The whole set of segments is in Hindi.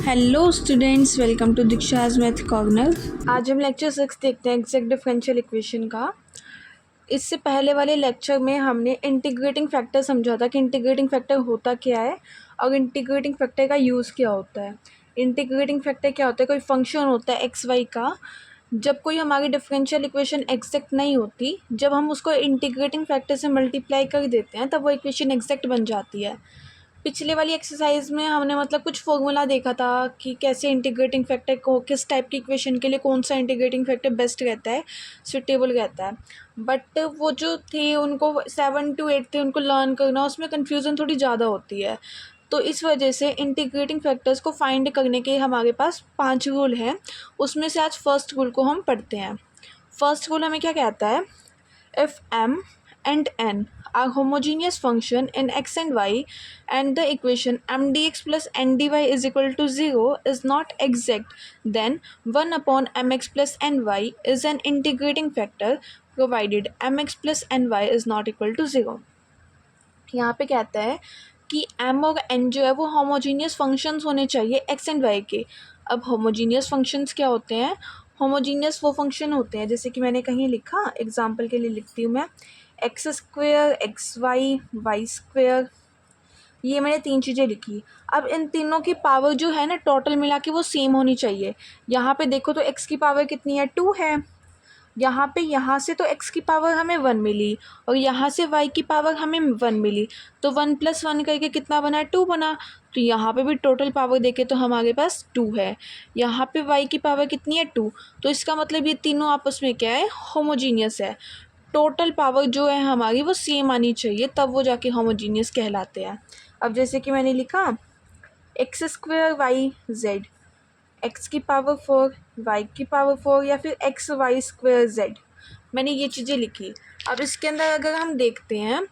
Hello students, welcome to Diksha's math corner. आज हम लेक्चर 6 देखते हैं एग्जैक्ट डिफरेंशियल इक्वेशन का। इससे पहले वाले लेक्चर में हमने इंटीग्रेटिंग फैक्टर समझा था कि इंटीग्रेटिंग फैक्टर होता क्या है और इंटीग्रेटिंग फैक्टर का यूज़ क्या होता है। इंटीग्रेटिंग फैक्टर क्या होता है? कोई फंक्शन होता है एक्स वाई का, जब कोई हमारी डिफरेंशियल इक्वेशन एग्जैक्ट नहीं होती, जब हम उसको इंटीग्रेटिंग फैक्टर से मल्टीप्लाई कर देते हैं तब वो इक्वेशन एग्जैक्ट बन जाती है। पिछले वाली एक्सरसाइज में हमने मतलब कुछ फॉर्मूला देखा था कि कैसे इंटीग्रेटिंग फैक्टर को किस टाइप की इक्वेशन के लिए कौन सा इंटीग्रेटिंग फैक्टर बेस्ट रहता है, सुटेबल रहता है। बट वो जो थे उनको 7 to 8 थे, उनको लर्न करना उसमें कन्फ्यूज़न थोड़ी ज़्यादा होती है। तो इस वजह से इंटीग्रेटिंग फैक्टर्स को फाइंड करने के हमारे पास 5 रूल हैं। उसमें से आज फर्स्ट रूल को हम पढ़ते हैं। फर्स्ट रूल हमें क्या कहता है? If m and n are homogeneous function in x and y and the equation m dx plus n dy is equal to 0 is not exact, then 1 upon mx plus ny is an integrating factor provided mx plus ny is not equal to 0। यहाँ पे कहता है कि m और n जो है वो होमोजीनियस फंक्शंस होने चाहिए x एंड y के। अब होमोजीनियस फंक्शंस क्या होते हैं? होमोजीनियस वो फंक्शन होते हैं, जैसे कि मैंने कहीं लिखा, एग्जांपल के लिए लिखती हूँ मैं, x square x y square, ये मैंने 3 चीज़ें लिखी। अब इन तीनों की पावर जो है ना टोटल मिला के वो सेम होनी चाहिए। यहाँ पे देखो तो x की पावर कितनी है? 2 है। यहाँ पे यहाँ से तो x की पावर हमें 1 मिली और यहाँ से y की पावर हमें 1 मिली, तो 1 + 1 करके कितना बना? 2 बना। तो यहाँ पे भी टोटल पावर देखे तो हमारे पास 2 है। यहाँ पे y की पावर कितनी है? 2। तो इसका मतलब ये तीनों आपस में क्या है? होमोजीनियस है। टोटल पावर जो है हमारी वो सेम आनी चाहिए, तब वो जाके होमोजीनियस कहलाते हैं। अब जैसे कि मैंने लिखा x square y z, x की पावर 4 वाई की पावर 4 या फिर एक्स वाई स्क्वेयर जेड, मैंने ये चीज़ें लिखी। अब इसके अंदर अगर हम देखते हैं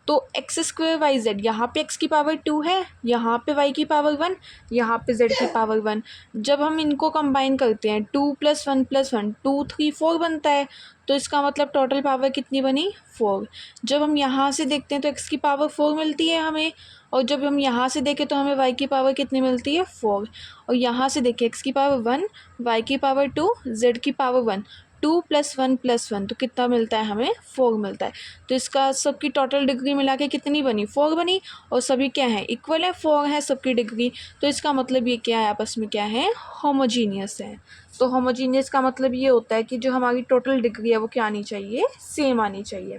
तो एक्स स्क्वेयर वाई जेड, यहाँ पे एक्स की पावर 2 है, यहाँ पे वाई की पावर 1, यहाँ पे जेड की पावर 1। जब हम इनको कंबाइन करते हैं 2 + 1 + 1 2 3 4 बनता है, तो इसका मतलब टोटल पावर कितनी बनी? 4। जब हम यहाँ से देखते हैं तो एक्स की पावर 4 मिलती है हमें, और जब हम यहाँ से देखें तो हमें वाई की पावर कितनी मिलती है? 4। और यहाँ से देखें एक्स की पावर 1, वाई की पावर 2, जेड की पावर 1, 2 + 1 + 1 तो कितना मिलता है हमें? 4 मिलता है। तो इसका सबकी टोटल डिग्री मिला के कितनी बनी? 4 बनी। और सभी क्या है? इक्वल है, 4 है सबकी डिग्री। तो इसका मतलब ये क्या है? आपस में क्या है? होमोजीनियस है। तो होमोजीनियस का मतलब ये होता है कि जो हमारी टोटल डिग्री है वो क्या आनी चाहिए? सेम आनी चाहिए।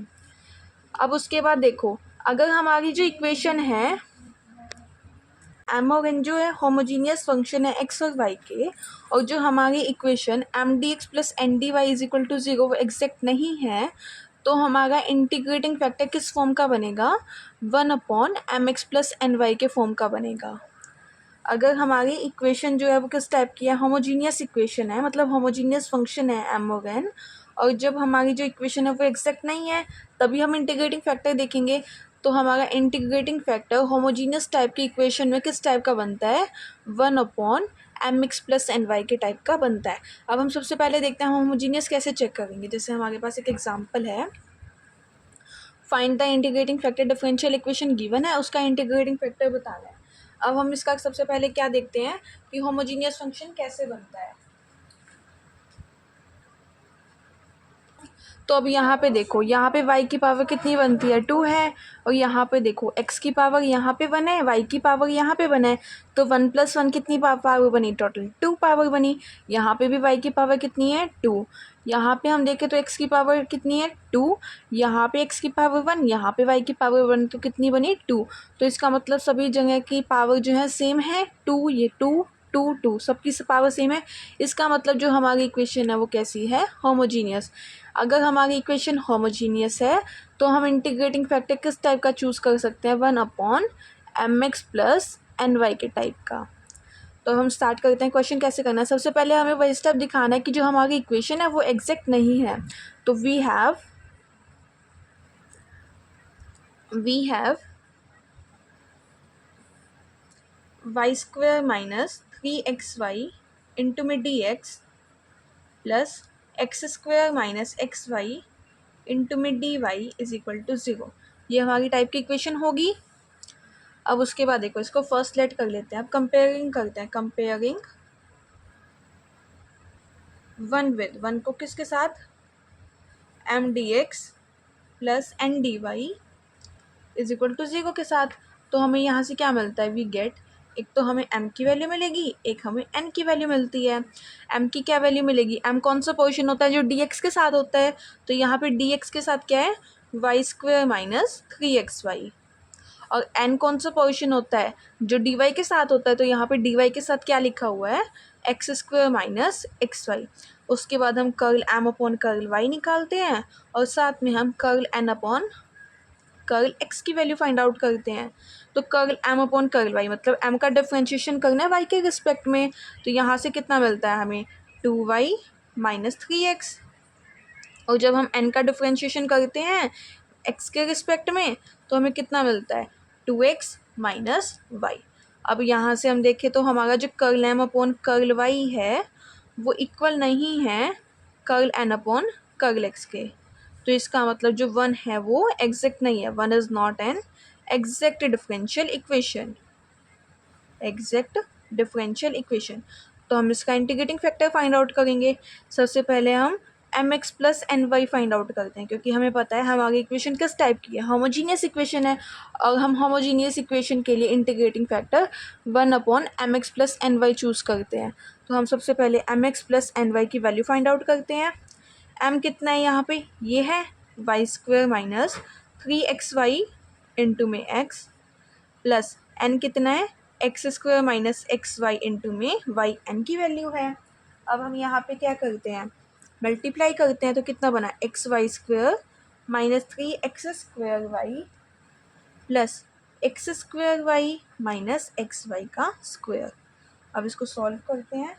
अब उसके बाद देखो, अगर हमारी जो इक्वेशन है एम और एन जो है होमोजीनियस फंक्शन है एक्स और वाई के, और जो हमारी equation M d x plus N d y is equal to 0 वो एग्जैक्ट नहीं है, तो हमारा इंटीग्रेटिंग फैक्टर किस फॉर्म का बनेगा? 1/mx प्लस एन वाई के फॉर्म का बनेगा। अगर हमारी इक्वेशन जो है वो किस टाइप की है? होमोजीनियस इक्वेशन है, मतलब होमोजीनियस फंक्शन है एम और एन, और जब हमारी जो इक्वेशन है वो एग्जैक्ट नहीं है तभी हम इंटीग्रेटिंग फैक्टर देखेंगे। तो हमारा इंटीग्रेटिंग फैक्टर होमोजीनियस टाइप की इक्वेशन में किस टाइप का बनता है? 1/mx प्लस एन वाई के टाइप का बनता है। अब हम सबसे पहले देखते हैं हम होमोजीनियस कैसे चेक करेंगे। जैसे हमारे पास एक एग्जाम्पल है, find the integrating factor, differential equation given है, उसका इंटीग्रेटिंग फैक्टर बताना है। अब हम इसका सबसे पहले क्या देखते हैं कि होमोजीनियस फंक्शन कैसे बनता है। तो अब यहाँ पे देखो, यहाँ पे y की पावर कितनी बनती है? 2 है। और यहाँ पे देखो x की पावर यहाँ पे 1 है, y की पावर यहाँ पे 1 है, तो 1 + 1 कितनी पावर बनी? टोटल 2 पावर बनी। यहाँ पे भी y की पावर कितनी है? 2। यहाँ पे हम देखें तो x की पावर कितनी है? 2। यहाँ पे x की पावर 1, यहाँ पे y की पावर 1, तो कितनी बनी? 2। तो इसका मतलब सभी जगह की पावर जो है सेम है। 2, ये 2 2 2 सबकी पावर सेम है। इसका मतलब जो हमारी इक्वेशन है वो कैसी है? होमोजीनियस। अगर हमारी इक्वेशन होमोजीनियस है तो हम इंटीग्रेटिंग फैक्टर किस टाइप का चूज़ कर सकते हैं? 1/mx प्लस एन वाई के टाइप का। तो हम स्टार्ट करते हैं। क्वेश्चन कैसे करना है? सबसे पहले हमें वही स्टेप दिखाना है कि जो हमारी इक्वेशन है वो एग्जैक्ट नहीं है। तो we have y square minus 3xy into में d x plus x square minus x y into में d y is equal to 0। ये हमारी टाइप की इक्वेशन होगी। अब उसके बाद देखो इसको फर्स्ट लेट कर लेते हैं, अब कंपेयरिंग करते हैं, कंपेयरिंग वन विद वन को किसके साथ, M d x plus N d y is equal to 0 के साथ। तो हमें यहाँ से क्या मिलता है, वी गेट, एक तो हमें m की वैल्यू मिलेगी, एक हमें n की वैल्यू मिलती है। m की क्या वैल्यू मिलेगी, m कौन सा पोर्शन होता है जो dx के साथ होता है, तो यहाँ पे dx के साथ क्या है, वाई स्क्वेयर माइनस 3xy। और n कौन सा पोर्शन होता है जो dy के साथ होता है, तो यहाँ पे dy के साथ क्या लिखा हुआ है, x square minus x y. उसके बाद हम curl m upon curl y निकालते हैं और साथ में हम curl n upon curl x की वैल्यू फाइंड आउट करते हैं। तो curl m upon curl y मतलब m का डिफ्रेंशिएशन करना है y के रिस्पेक्ट में, तो यहाँ से कितना मिलता है हमें, 2y माइनस 3x। और जब हम n का डिफ्रेंशिएशन करते हैं x के रिस्पेक्ट में तो हमें कितना मिलता है, 2x माइनस y। अब यहाँ से हम देखें तो हमारा जो curl m upon curl y है वो इक्वल नहीं है curl n upon curl x के। तो इसका मतलब जो वन है वो एग्जैक्ट नहीं है, one is not an exact differential equation, exact differential equation. तो हम इसका इंटीग्रेटिंग फैक्टर फाइंड आउट करेंगे। सबसे पहले हम M x plus N y find out करते हैं, क्योंकि हमें पता है हमारी इक्वेशन किस टाइप की है, होमोजीनियस इक्वेशन है। और हम होमोजीनियस इक्वेशन के लिए integrating factor 1 upon M x plus N y choose करते हैं। तो हम सबसे पहले M x plus N y की वैल्यू फाइंड आउट करते हैं। एम कितना है यहाँ पे, ये है y square minus 3xy into में एक्स प्लस एन कितना है, x square minus x y into में वाई एन की वैल्यू है। अब हम यहाँ पे क्या करते हैं, मल्टीप्लाई करते हैं, तो कितना बना, x y square minus 3x square y plus x square y minus x y का स्क्वेयर। अब इसको सॉल्व करते हैं,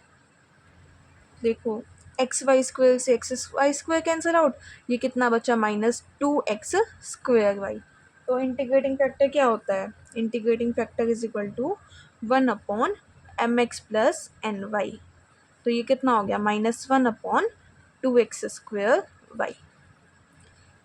देखो एक्स वाई स्क्वेयर से x y square cancel out, ये कितना बचा, माइनस 2x स्क्वेयर वाई। तो इंटीग्रेटिंग फैक्टर क्या होता है, integrating factor is equal to 1 upon M x plus N y. तो ये कितना हो गया, -1 अपॉन 2x स्क्वेयर वाई।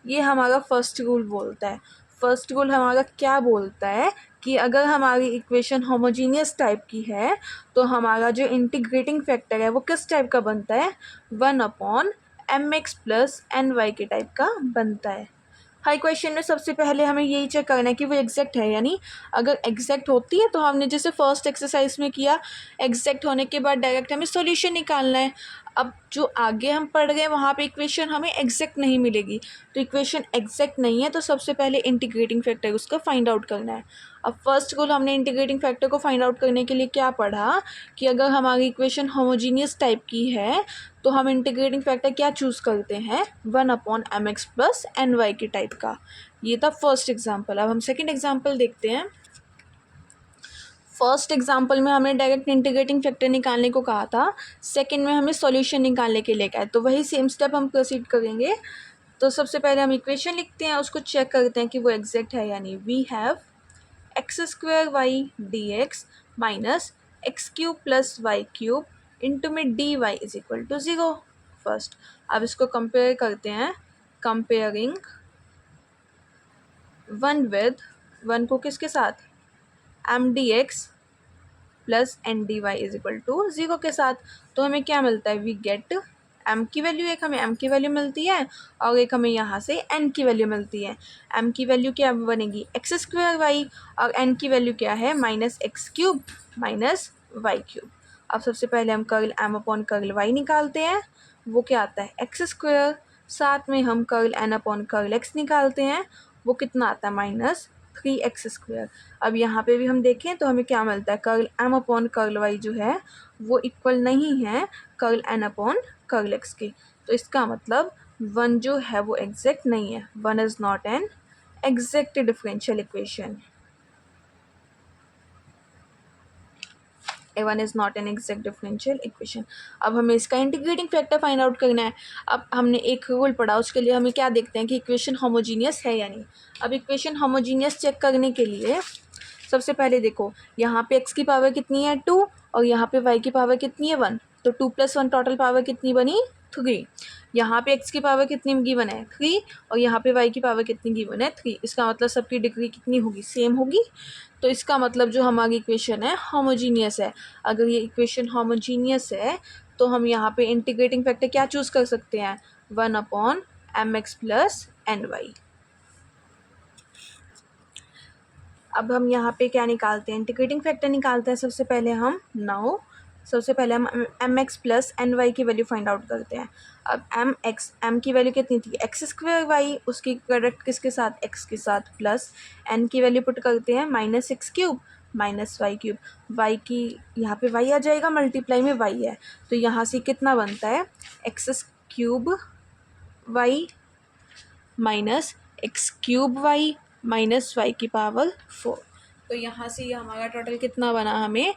ये हमारा फर्स्ट रूल बोलता है। फर्स्ट रूल हमारा क्या बोलता है कि अगर हमारी इक्वेशन होमोजीनियस टाइप की है तो हमारा जो इंटीग्रेटिंग फैक्टर है वो किस टाइप का बनता है, 1 upon M x plus N y के टाइप का बनता है। हर क्वेश्चन में सबसे पहले हमें यही चेक करना है कि वो एग्जैक्ट है, यानी अगर एग्जैक्ट होती है तो हमने जैसे फर्स्ट एक्सरसाइज में किया, एग्जैक्ट होने के बाद डायरेक्ट हमें सॉल्यूशन निकालना है। अब जो आगे हम पढ़ गए वहाँ पे इक्वेशन हमें एग्जैक्ट नहीं मिलेगी, तो इक्वेशन एग्जैक्ट नहीं है तो सबसे पहले इंटीग्रेटिंग फैक्टर उसका फाइंड आउट करना है। अब फर्स्ट गोल हमने इंटीग्रेटिंग फैक्टर को फाइंड आउट करने के लिए क्या पढ़ा कि अगर हमारी इक्वेशन होमोजीनियस टाइप की है तो हम इंटीग्रेटिंग फैक्टर क्या चूज़ करते हैं, 1 upon M x plus N y के टाइप का। ये था फर्स्ट एग्जाम्पल। अब हम सेकेंड एग्जाम्पल देखते हैं। फर्स्ट एग्जाम्पल में हमें डायरेक्ट इंटीग्रेटिंग फैक्टर निकालने को कहा था, सेकंड में हमें सॉल्यूशन निकालने के लिए कहा है, तो वही सेम स्टेप हम प्रोसीड करेंगे। तो सबसे पहले हम इक्वेशन लिखते हैं, उसको चेक करते हैं कि वो एग्जैक्ट है यानी। We have x square y d x minus x cube plus y cube into में d y is equal to 0 first. अब इसको कंपेयर करते हैं, कंपेयरिंग वन विद वन को किसके साथ, M d x plus N d y is equal to 0 के साथ। तो हमें क्या मिलता है, वी गेट m की वैल्यू, एक हमें m की वैल्यू मिलती है और एक हमें यहाँ से n की वैल्यू मिलती है। m की वैल्यू क्या बनेगी, एक्स स्क्वायर वाई, और n की वैल्यू क्या है, minus x cube minus y cube. अब सबसे पहले हम curl m upon curl y निकालते हैं, वो क्या आता है, एक्स स्क्वायर, साथ में हम curl n upon curl x निकालते हैं, वो कितना आता है, -3x स्क्वायर। अब यहाँ पे भी हम देखें तो हमें क्या मिलता है, curl m upon curl y जो है वो इक्वल नहीं है curl n upon curl x के। तो इसका मतलब वन जो है वो एग्जैक्ट नहीं है, one is not an exact differential equation, one is not an exact differential equation. अब हमें इसका इंटीग्रेटिंग फैक्टर फाइंड आउट करना है। अब हमने एक रूल पढ़ा, उसके लिए हमें क्या देखते हैं कि इक्वेशन होमोजीनियस है या नहीं। अब इक्वेशन होमोजीनियस चेक करने के लिए सबसे पहले देखो यहाँ पे x की पावर कितनी है 2 और यहाँ पे y की पावर कितनी है 1, तो 2 + 1 टोटल पावर कितनी बनी 3। यहाँ पे x की पावर कितनी गिवन है 3 और यहाँ पे y की पावर कितनी गिवन है 3। इसका मतलब सबकी डिग्री कितनी होगी, सेम होगी। तो इसका मतलब जो हमारी इक्वेशन है होमोजीनियस है। अगर ये इक्वेशन होमोजीनियस है तो हम यहाँ पे इंटीग्रेटिंग फैक्टर क्या चूज़ कर सकते हैं, 1/mx प्लस ny। अब हम यहाँ पे क्या निकालते हैं, इंटीग्रेटिंग फैक्टर निकालते हैं। सबसे पहले हम M x plus N y की वैल्यू फाइंड आउट करते हैं। अब एम की वैल्यू कितनी थी, एक्स स्क्वायर वाई, उसकी प्रोडक्ट किसके साथ, एक्स के साथ, प्लस एन की वैल्यू पुट करते हैं -6 cube minus y cube. Y की यहाँ पे वाई आ जाएगा, मल्टीप्लाई में वाई है, तो यहाँ से कितना बनता है, x cube y minus x cube y minus y की पावर 4। तो यहाँ से ये हमारा टोटल कितना बना, हमें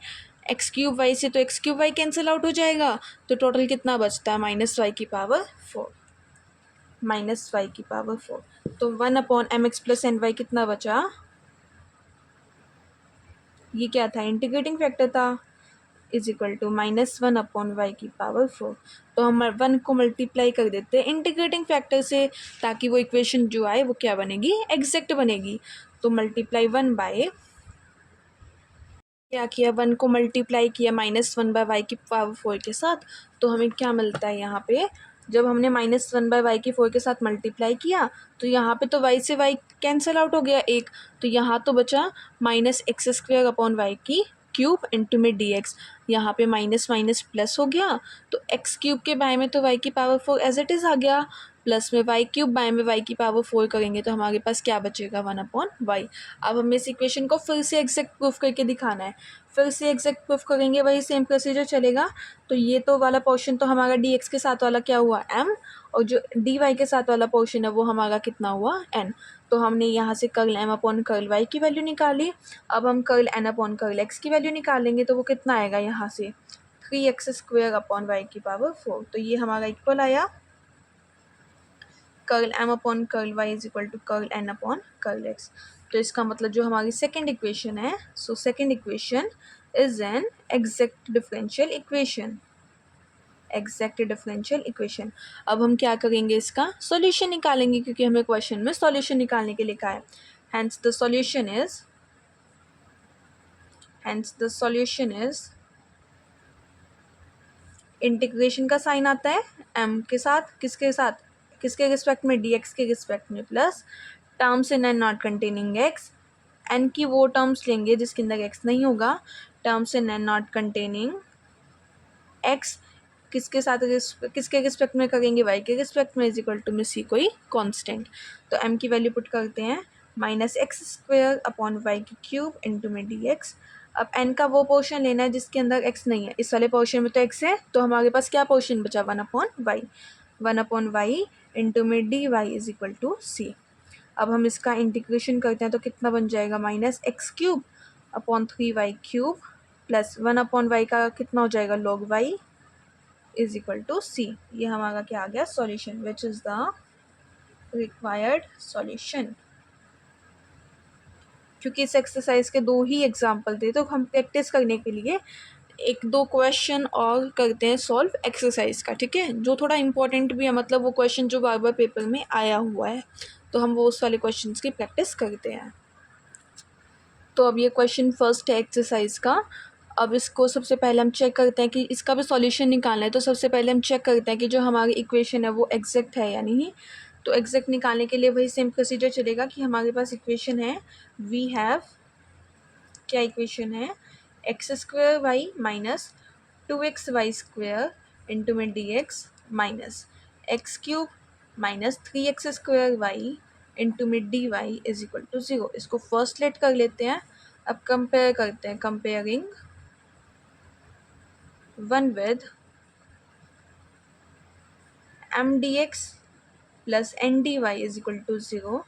एक्स क्यूब वाई से तो x cube y cancel out हो जाएगा, तो टोटल कितना बचता है, -y की पावर 4, -y की पावर 4। तो 1/mx प्लस एन वाई कितना बचा, ये क्या था, इंटीग्रेटिंग फैक्टर था, इज इक्वल टू -1/y की पावर 4। तो हम 1 को मल्टीप्लाई कर देते हैं इंटीग्रेटिंग फैक्टर से, ताकि वो इक्वेशन जो आए वो क्या बनेगी, एग्जैक्ट बनेगी। तो मल्टीप्लाई 1 बाय, क्या किया, 1 को मल्टीप्लाई किया -1/y की पावर 4 के साथ, तो हमें क्या मिलता है यहाँ पे, जब हमने -1/y की 4 के साथ मल्टीप्लाई किया तो यहाँ पे तो y से y कैंसिल आउट हो गया एक, तो यहाँ तो बचा -x² की क्यूब इंटू में dx। यहाँ पे माइनस माइनस प्लस हो गया, तो x क्यूब के बाय में तो y की पावर 4 एज इट इज़ आ गया, प्लस में y क्यूब बाय में y की पावर 4 करेंगे तो हमारे पास क्या बचेगा, 1/y। अब हमें इस इक्वेशन को फिर से एग्जैक्ट प्रूफ करके दिखाना है, फिर से एग्जैक्ट प्रूफ करेंगे, वही सेम प्रोसीजर चलेगा। तो ये तो वाला पोर्शन तो हमारा dx के साथ वाला क्या हुआ, m, और जो dy के साथ वाला पोर्शन है वो हमारा कितना हुआ, n। तो हमने यहाँ से curl m upon curl y की वैल्यू निकाली। अब हम curl n upon curl x की वैल्यू निकालेंगे, तो वो कितना आएगा, यहाँ से 3x² अपॉन y की पावर 4। तो ये हमारा इक्वल आया curl m upon curl y is equal to curl n upon curl x। तो इसका मतलब जो हमारी सेकेंड इक्वेशन है, so second equation is an exact differential equation, exact differential equation. अब हम क्या करेंगे, इसका सॉल्यूशन निकालेंगे, क्योंकि हमें क्वेश्चन में सॉल्यूशन निकालने के लिए कहा है। Hence the solution is integration का साइन आता है m के साथ, किसके रिस्पेक्ट में, dx के रिस्पेक्ट में, plus terms in an not containing x, n की वो टर्म्स लेंगे जिसके अंदर x नहीं होगा, terms in an not containing x किसके साथ, किसके रिस्पेक्ट में करेंगे, y के रिस्पेक्ट में, इज इक्वल टू में c कोई कांस्टेंट। तो m की वैल्यू पुट करते हैं -x² अपॉन y की क्यूब इंटू में dx। अब n का वो पोर्शन लेना है जिसके अंदर x नहीं है, इस वाले पोर्शन में तो x है, तो हमारे पास क्या पोर्शन बचा, 1/y इंटू में dy is equal to c। अब हम इसका इंटीग्रेशन करते हैं तो कितना बन जाएगा, -x³ upon 3y cube plus 1/y का कितना हो जाएगा, log y is equal to c। ये हमारा क्या आ गया, solution, which is the required solution. क्योंकि इस एक्सरसाइज के 2 ही एग्जाम्पल थे, तो हम प्रैक्टिस करने के लिए 1-2 क्वेश्चन और करते हैं सॉल्व एक्सरसाइज का, ठीक है, जो थोड़ा इंपॉर्टेंट भी है, मतलब वो क्वेश्चन जो बार बार पेपर में आया हुआ है, तो हम वो उस वाले क्वेश्चन की प्रैक्टिस करते हैं। तो अब ये क्वेश्चन फर्स्ट है एक्सरसाइज का। अब इसको सबसे पहले हम चेक करते हैं कि इसका भी सॉल्यूशन निकालना है, तो सबसे पहले हम चेक करते हैं कि जो हमारी इक्वेशन है वो एग्जैक्ट है या नहीं। तो एग्जैक्ट निकालने के लिए वही सेम प्रोसीजर चलेगा कि हमारे पास इक्वेशन है, वी हैव, क्या इक्वेशन है, x² माइनस 2xy² इंटू में dx minus x³ minus 3x² into में dy इज इक्वल टू 0। इसको फर्स्ट लेट कर लेते हैं। अब कंपेयर करते हैं, comparing 1 with m dx plus n dy is equal to 0।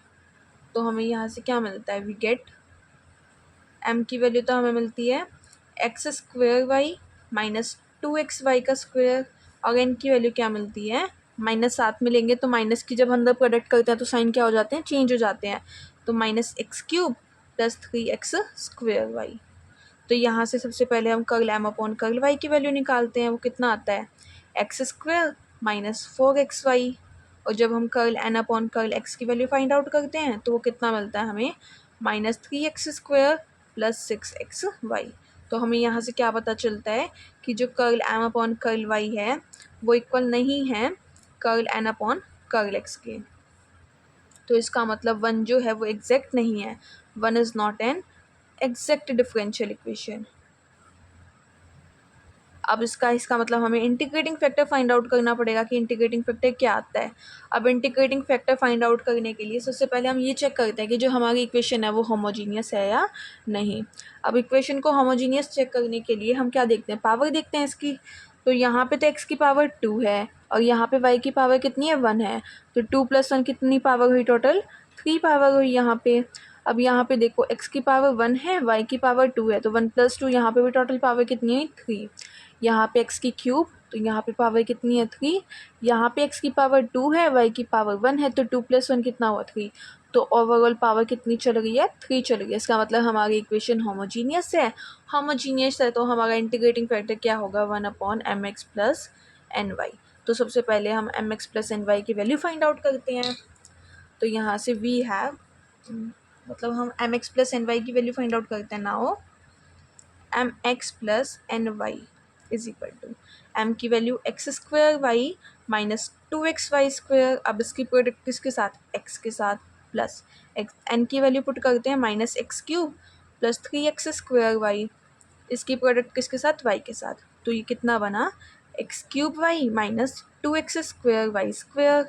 तो हमें यहाँ से क्या मिलता है, वी गेट m की वैल्यू तो हमें मिलती है x² माइनस 2xy का स्क्वायर, और n की वैल्यू क्या मिलती है, माइनस साथ में लेंगे तो माइनस की जब अंदर प्रोडक्ट करते हैं तो साइन क्या हो जाते हैं, चेंज हो जाते हैं, तो -x³ प्लस 3x²y। तो यहाँ से सबसे पहले हम curl m upon curl y की वैल्यू निकालते हैं, वो कितना आता है, x² माइनस 4xy, और जब हम curl n upon curl x की वैल्यू फाइंड आउट करते हैं तो वो कितना मिलता है हमें, माइनस 3x² प्लस 6xy। तो हमें यहाँ से क्या पता चलता है कि जो curl m upon curl y है वो इक्वल नहीं है curl n upon curl x के। तो इसका मतलब वन जो है वो एग्जैक्ट नहीं है, one is not an exact differential equation. अब इसका मतलब हमें इंटीग्रेटिंग फैक्टर फाइंड आउट करना पड़ेगा कि इंटीग्रेटिंग फैक्टर क्या आता है। अब इंटीग्रेटिंग फैक्टर फाइंड आउट करने के लिए सबसे पहले हम ये चेक करते हैं कि जो हमारी इक्वेशन है वो होमोजीनियस है या नहीं। अब इक्वेशन को होमोजीनियस चेक करने के लिए हम क्या देखते हैं, पावर देखते हैं इसकी। तो यहाँ पे तो x की पावर 2 है और यहाँ पे y की पावर कितनी है, 1 है। तो 2 + 1 कितनी पावर हुई, टोटल 3 पावर हुई यहाँ पे। अब यहाँ पे देखो x की पावर 1 है, y की पावर 2 है, तो 1 + 2, यहाँ पे भी टोटल पावर कितनी है, 3। यहाँ पे x की क्यूब, तो यहाँ पे पावर कितनी है, 3। यहाँ पे x की पावर 2 है, y की पावर 1 है, तो 2 + 1 कितना हुआ, 3। तो ओवरऑल पावर कितनी चल रही है, 3 चल रही है। इसका मतलब हमारी इक्वेशन होमोजीनियस है। होमोजीनियस है तो हमारा इंटीग्रेटिंग फैक्टर क्या होगा, 1/mx + ny। तो सबसे पहले हम mx + ny की वैल्यू फाइंड आउट करते हैं। तो यहाँ से वी हैव, मतलब हम mx + ny की वैल्यू फाइंड आउट करते हैं। Now mx + ny is equal to m की value x² y minus 2xy²। अब इसकी प्रोडक्ट किसके साथ, x के साथ, प्लस x, n की वैल्यू पुट करते हैं -x³ प्लस 3x² y। इसकी प्रोडक्ट किसके साथ, y के साथ। तो ये कितना बना, x³ y minus 2x² y²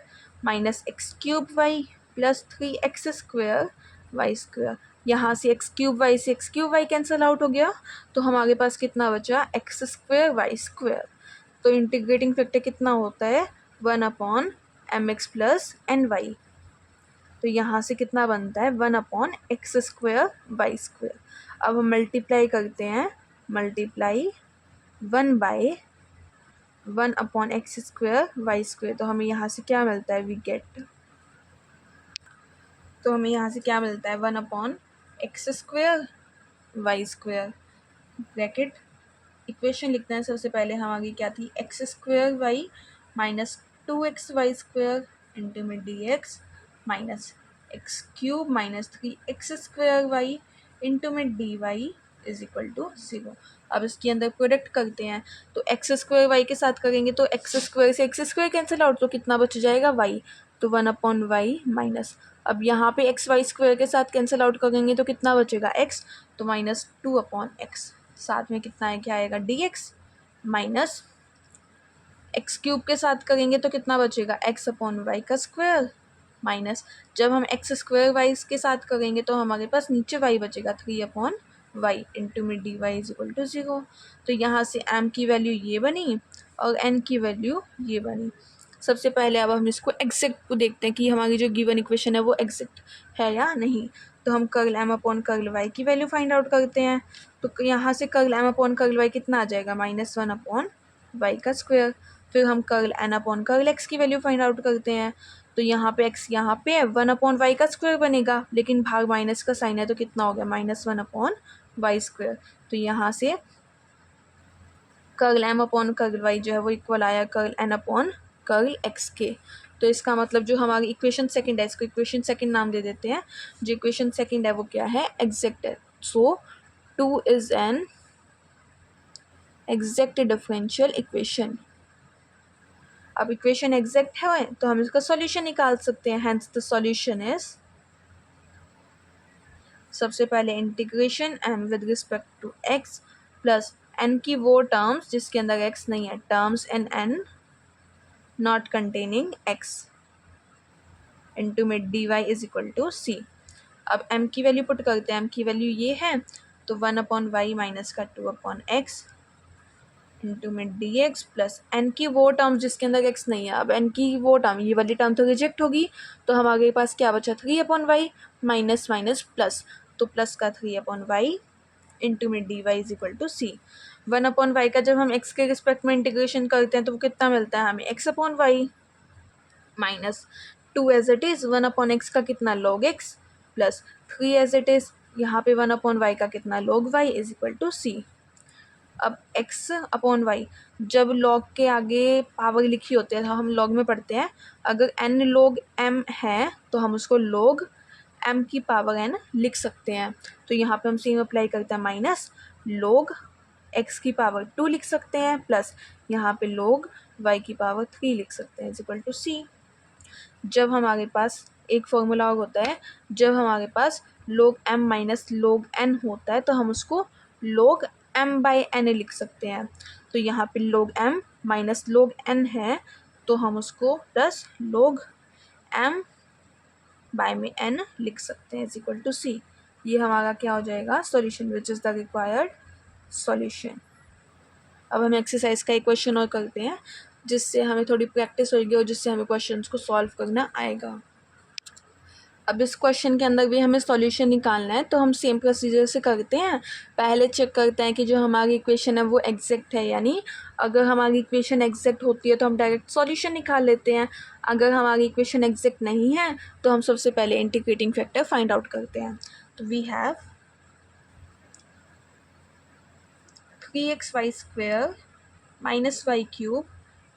minus x³ y plus 3x² y²। यहाँ से x³ y से x³ y कैंसिल आउट हो गया, तो हमारे पास कितना बचा, x² y²। तो इंटीग्रेटिंग फैक्टर कितना होता है, 1/mx + ny। तो यहाँ से कितना बनता है, 1/x² y²। अब हम मल्टीप्लाई करते हैं, मल्टीप्लाई 1/1/x² y²। तो हमें यहाँ से क्या मिलता है, वी गेट, तो हमें यहाँ से क्या मिलता है, 1/x² y²। ब्रैकेट इक्वेशन लिखते हैं। सबसे पहले हमारी क्या थी, x² y minus 2xy² into में dx minus x³ minus 3x² y into में dy इज इक्वल टू 0। अब इसके अंदर प्रोडक्ट करते हैं, तो x² y के साथ करेंगे तो x² से x² कैंसिल आउट, तो कितना बच जाएगा, y। तो 1/y माइनस, अब यहाँ पे xy² के साथ कैंसिल आउट करेंगे तो कितना बचेगा, x। तो -2/x, साथ में कितना है, क्या आएगा, dx माइनस x³ के साथ करेंगे तो कितना बचेगा, x/y² माइनस, जब हम x² y के साथ करेंगे तो हमारे पास नीचे y बचेगा, 3/y इंटू में dy इज इक्वल टू 0। तो यहाँ से m की वैल्यू ये बनी और n की वैल्यू ये बनी। सबसे पहले अब हम इसको एग्जैक्ट को देखते हैं कि हमारी जो गिवन इक्वेशन है वो एग्जैक्ट है या नहीं। तो हम curl m upon curl y की वैल्यू फाइंड आउट करते हैं। तो यहाँ से curl m upon curl y कितना आ जाएगा, -1/y²। फिर हम curl n upon curl x की वैल्यू फाइंड आउट करते हैं। तो यहाँ पे x यहाँ पे है, 1/y² बनेगा, लेकिन भाग माइनस का साइन है तो कितना हो गया, -1/y²। तो यहाँ से curl m upon curl y जो है वो इक्वल आया curl n upon curl x के। तो इसका मतलब जो हमारी इक्वेशन सेकंड है, इसको इक्वेशन सेकंड नाम दे देते हैं। जो इक्वेशन सेकंड है वो क्या है, एग्जैक्ट है। सो 2 is an exact differential equation. अब इक्वेशन एग्जैक्ट है तो हम इसका सॉल्यूशन निकाल सकते हैं। हेंस द सॉल्यूशन इज, सबसे पहले integration m with respect to x plus n की वो टर्म्स जिसके अंदर x नहीं है, terms in n not containing x into में dy is equal to c। अब m की वैल्यू पुट करते हैं, m की वैल्यू ये है, तो 1/y माइनस का 2/x इंटू में dx प्लस n की वो टर्म जिसके अंदर x नहीं है। अब n की वो टर्म, ये वाली टर्म तो रिजेक्ट होगी, तो हमारे पास क्या बचा, 3/y माइनस माइनस प्लस, तो प्लस का 3/y इंटू में dy is equal to c। 1/y का जब हम x के रिस्पेक्ट में इंटीग्रेशन करते हैं तो वो कितना मिलता है हमें, x/y minus 2 as it is 1/x का कितना, log x plus 3 as it is यहाँ पे 1/y का कितना, log y is equal to c। अब x अपॉन वाई, जब लॉग के आगे पावर लिखी होती है, हम लॉग में पढ़ते हैं, अगर n log m है तो हम उसको log m की पावर n लिख सकते हैं। तो यहाँ पे हम सेम अप्लाई करते हैं, माइनस log x की पावर 2 लिख सकते हैं, प्लस यहाँ पे log y की पावर 3 लिख सकते हैं, इज इक्वल टू c। जब हमारे पास एक फॉर्मूला होता है, जब हमारे पास log m minus log n होता है तो हम उसको log m बाई n लिख सकते हैं। तो यहाँ पे log m minus log n है तो हम उसको प्लस log m बाय में n लिख सकते हैं, इज इक्वल टू c। ये हमारा क्या हो जाएगा, solution, which is the required solution. अब हम एक्सरसाइज का एक क्वेश्चन और करते हैं जिससे हमें थोड़ी प्रैक्टिस होगी और जिससे हमें क्वेश्चंस को सॉल्व करना आएगा। अब इस क्वेश्चन के अंदर भी हमें सॉल्यूशन निकालना है, तो हम सेम प्रोसीजर से करते हैं। पहले चेक करते हैं कि जो हमारी इक्वेशन है वो एग्जैक्ट है, यानी अगर हमारी इक्वेशन एग्जैक्ट होती है तो हम डायरेक्ट सॉल्यूशन निकाल लेते हैं। अगर हमारी इक्वेशन एग्जैक्ट नहीं है तो हम सबसे पहले इंटीग्रेटिंग फैक्टर फाइंड आउट करते हैं। तो we have 3xy² minus y cube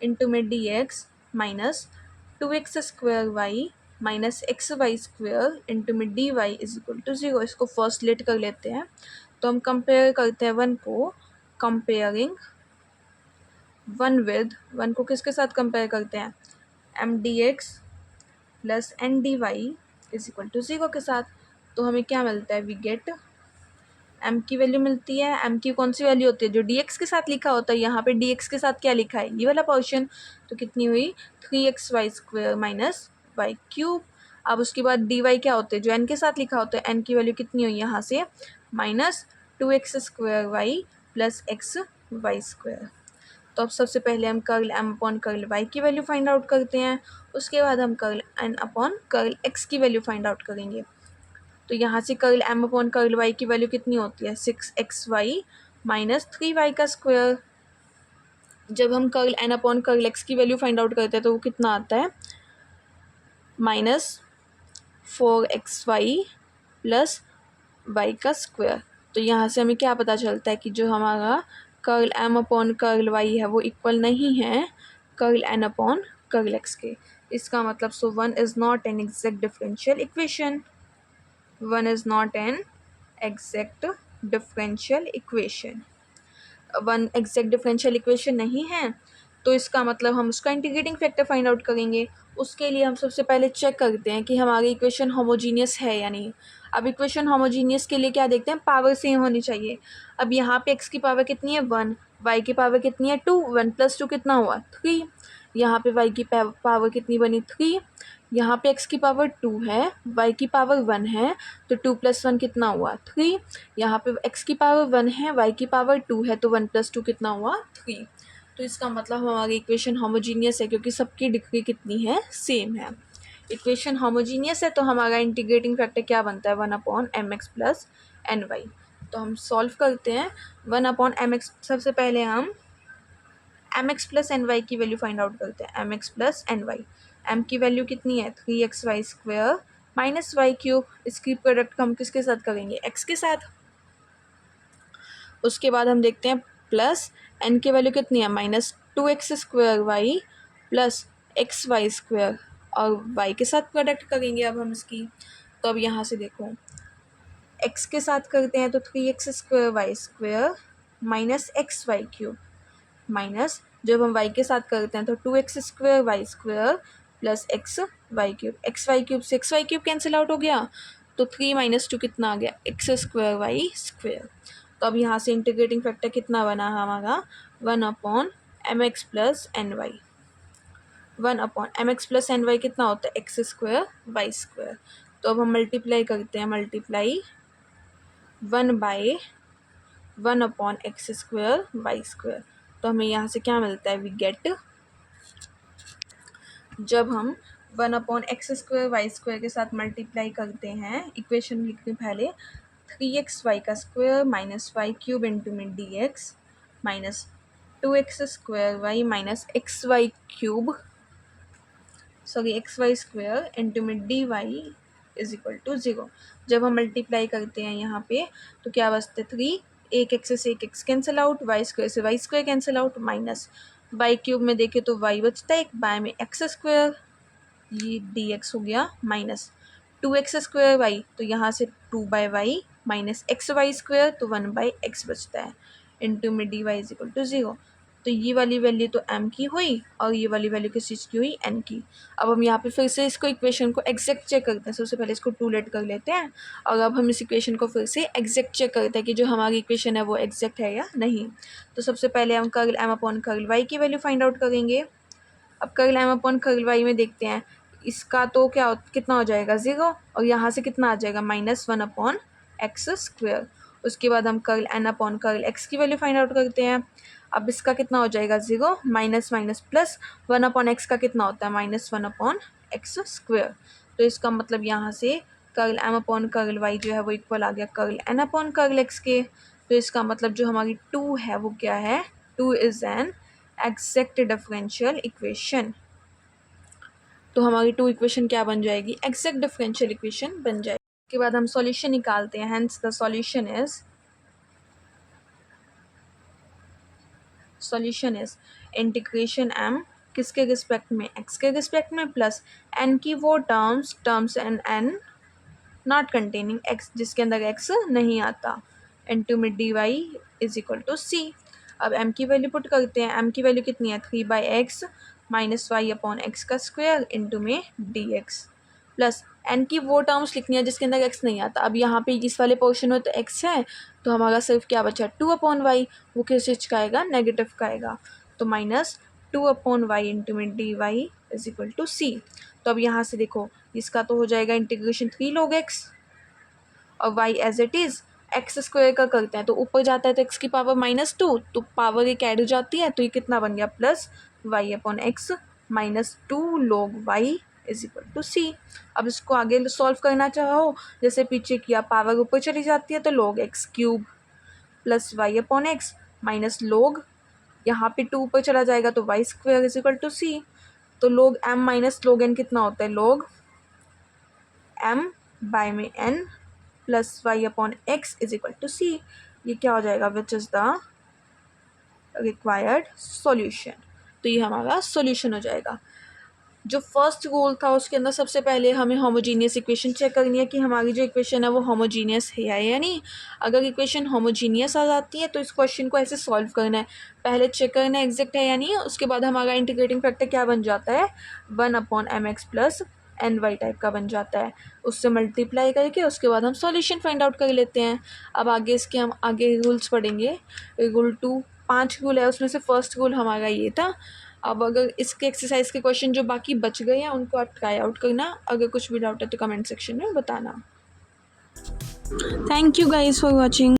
into में d x minus 2x² minus XY² into में d y is equal to 0। इसको फर्स्ट लेट कर लेते हैं। तो हम कंपेयर करते हैं वन को, कंपेयरिंग वन को किसके साथ कंपेयर करते हैं, m d x plus N d y is equal to 0 के साथ। तो हमें क्या मिलता है, वी गेट m की वैल्यू मिलती है। m की कौन सी वैल्यू होती है, जो dx के साथ लिखा होता है। यहाँ पे dx के साथ क्या लिखा है, ये वाला पोर्शन। तो कितनी हुई 3xy² माइनस वाई क्यूब। अब उसके बाद dy क्या होते हैं, जो n के साथ लिखा होता है, n की वैल्यू कितनी हुई यहाँ से माइनस 2x² प्लस XY²। तो अब सबसे पहले हम curl m upon curl y की वैल्यू फाइंड आउट करते हैं। उसके बाद हम curl n upon curl x की वैल्यू फाइंड आउट करेंगे। तो यहाँ से curl m upon curl y की वैल्यू कितनी होती है, 6xy माइनस 3y का स्क्वायर। जब हम curl n upon curl x की वैल्यू फाइंड आउट करते हैं तो वो कितना आता है, माइनस 4xy प्लस y का स्क्वायर। तो यहाँ से हमें क्या पता चलता है कि जो हमारा curl m upon curl y है वो इक्वल नहीं है curl n upon curl x के। इसका मतलब so one is not an exact differential equation. One is not an exact differential equation. One exact differential equation नहीं है तो इसका मतलब हम उसका इंटीग्रेटिंग फैक्टर फाइंड आउट करेंगे। उसके लिए हम सबसे पहले चेक करते हैं कि हमारी इक्वेशन होमोजीनियस है या नहीं। अब इक्वेशन होमोजीनियस के लिए क्या देखते हैं, पावर सेम होनी चाहिए। अब यहाँ पे x की पावर कितनी है 1, y की पावर कितनी है 2, 1 + 2 कितना हुआ 3। यहाँ पे y की पावर कितनी बनी 3, यहाँ पे x की पावर 2 है, y की पावर 1 है, तो 2 + 1 कितना हुआ 3। यहाँ पे x की पावर 1 है, y की पावर 2 है, तो 1 + 2 कितना हुआ 3। तो इसका मतलब हमारी इक्वेशन होमोजीनियस है क्योंकि सबकी डिग्री कितनी है, सेम है। इक्वेशन होमोजीनियस है तो हमारा इंटीग्रेटिंग फैक्टर क्या बनता है, 1/mx प्लस ny। तो हम सॉल्व करते हैं 1/mx। सबसे पहले हम mx प्लस ny की वैल्यू फाइंड आउट करते हैं, mx प्लस ny। m की वैल्यू कितनी है 3xy² माइनस वाई क्यूब। इसकी प्रोडक्ट हम किसके साथ करेंगे, x के साथ। उसके बाद हम देखते हैं प्लस n की वैल्यू कितनी है माइनस 2x² प्लस XY² और y के साथ प्रोडक्ट करेंगे अब हम इसकी। तो अब यहाँ से देखो x के साथ करते हैं तो 3x² माइनस XY³ माइनस जब हम y के साथ करते हैं तो 2x² प्लस XY³ से XY³ कैंसिल आउट हो गया तो 3 - 2 कितना आ गया x² तो अब यहाँ से इंटीग्रेटिंग फैक्टर कितना बना हमारा 1/mx plus ny। 1/mx plus ny कितना होता है x²y²। तो अब हम मल्टीप्लाई करते हैं, मल्टीप्लाई 1/1/x²y²। तो हमें यहाँ से क्या मिलता है, वी गेट, जब हम 1/x² y² के साथ मल्टीप्लाई करते हैं, इक्वेशन लिखने पहले 3xy² माइनस y³ इंटू में dx minus 2x² minus XY² into में dy इज इक्वल टू 0। जब हम मल्टीप्लाई करते हैं यहाँ पे तो क्या बचते 3 एक एक्स से एक x cancel out, y square से y square cancel out, minus y cube में देखें तो वाई बचता है, एक बाय में एक्स स्क्वायर, ये डी एक्स हो गया, माइनस 2x² वाई, तो यहाँ से 2/y minus x Y square, तो 1/x बचता है, इंटू में d y is equal to 0। तो ये वाली वैल्यू तो m की हुई और ये वाली वैल्यू किस चीज़ की हुई, n की। अब हम यहाँ पे फिर से इसको इक्वेशन को एग्जैक्ट चेक करते हैं। सबसे पहले इसको 2 लेट कर लेते हैं और अब हम इस इक्वेशन को फिर से एग्जैक्ट चेक करते हैं कि जो हमारी इक्वेशन है वो एग्जैक्ट है या नहीं। तो सबसे पहले हम curl m upon curl y की वैल्यू फाइंड आउट करेंगे। अब curl m upon curl y में देखते हैं, इसका तो क्या कितना हो जाएगा 0, और यहाँ से कितना आ जाएगा -1/x²। उसके बाद हम curl n upon curl x की वैल्यू फाइंड आउट करते हैं। अब इसका कितना हो जाएगा 0, माइनस माइनस प्लस 1/x का कितना होता है -1/x²। तो इसका मतलब यहाँ से curl m upon curl y जो है वो इक्वल आ गया curl n upon curl x के। तो इसका मतलब जो हमारी 2 है वो क्या है, 2 is an exact differential equation. तो हमारी 2 इक्वेशन क्या बन जाएगी, एग्जैक्ट डिफरेंशियल इक्वेशन बन जाएगी। उसके बाद हम सॉल्यूशन निकालते हैं। Hence the solution is integration m किसके रिस्पेक्ट में, x के रिस्पेक्ट में, प्लस n की वो terms and n not containing x, जिसके अंदर x नहीं आता, इनटू में dy is equal to c। अब m की वैल्यू पुट करते हैं। m की वैल्यू कितनी है 3/x minus y upon x का स्क्वायर इंटू में dx, प्लस n की वो टर्म्स लिखनी है जिसके अंदर x नहीं आता। अब यहाँ पे इस वाले पोर्शन में तो x है, तो हमारा सिर्फ क्या बचा 2/y, वो किस चीज़ का आएगा, नेगेटिव का आएगा, तो माइनस 2/y इंटू में d y is equal to c. तो अब यहाँ से देखो, इसका तो हो जाएगा इंटीग्रेशन 3 log x और y as it is x square का करते हैं, तो ऊपर जाता है तो x की पावर -2, तो पावर एक ऐड हो जाती है, तो ये कितना बन गया plus y upon x minus 2 log y is equal to c. अब इसको आगे सॉल्व करना चाहो, जैसे पीछे किया, पावर ऊपर चली जाती है तो log x³ plus y upon x minus log, यहाँ पे 2 ऊपर चला जाएगा तो y square is equal to c. तो log m minus log n कितना होता है, log m बाय में n plus y upon x is equal to c. ये क्या हो जाएगा, which is the required solution. तो ये हमारा सॉल्यूशन हो जाएगा। जो फर्स्ट गोल था उसके अंदर सबसे पहले हमें होमोजीनियस इक्वेशन चेक करनी है कि हमारी जो इक्वेशन है वो होमोजीनियस है या नहीं। अगर इक्वेशन होमोजीनियस आ जाती है तो इस क्वेश्चन को ऐसे सॉल्व करना है, पहले चेक करना है एग्जैक्ट है या नहीं, उसके बाद हमारा इंटीग्रेटिंग फैक्टर क्या बन जाता है 1/mx प्लस NY टाइप का बन जाता है। उससे मल्टीप्लाई करके उसके बाद हम सॉल्यूशन फाइंड आउट कर लेते हैं। अब आगे इसके हम आगे रूल्स पढ़ेंगे। रूल 2 5 रूल है, उसमें से फर्स्ट रूल हमारा ये था। अब अगर इसके एक्सरसाइज के क्वेश्चन जो बाकी बच गए हैं उनको आप ट्राई आउट करना। अगर कुछ भी डाउट है तो कमेंट सेक्शन में बताना। Thank you guys for watching.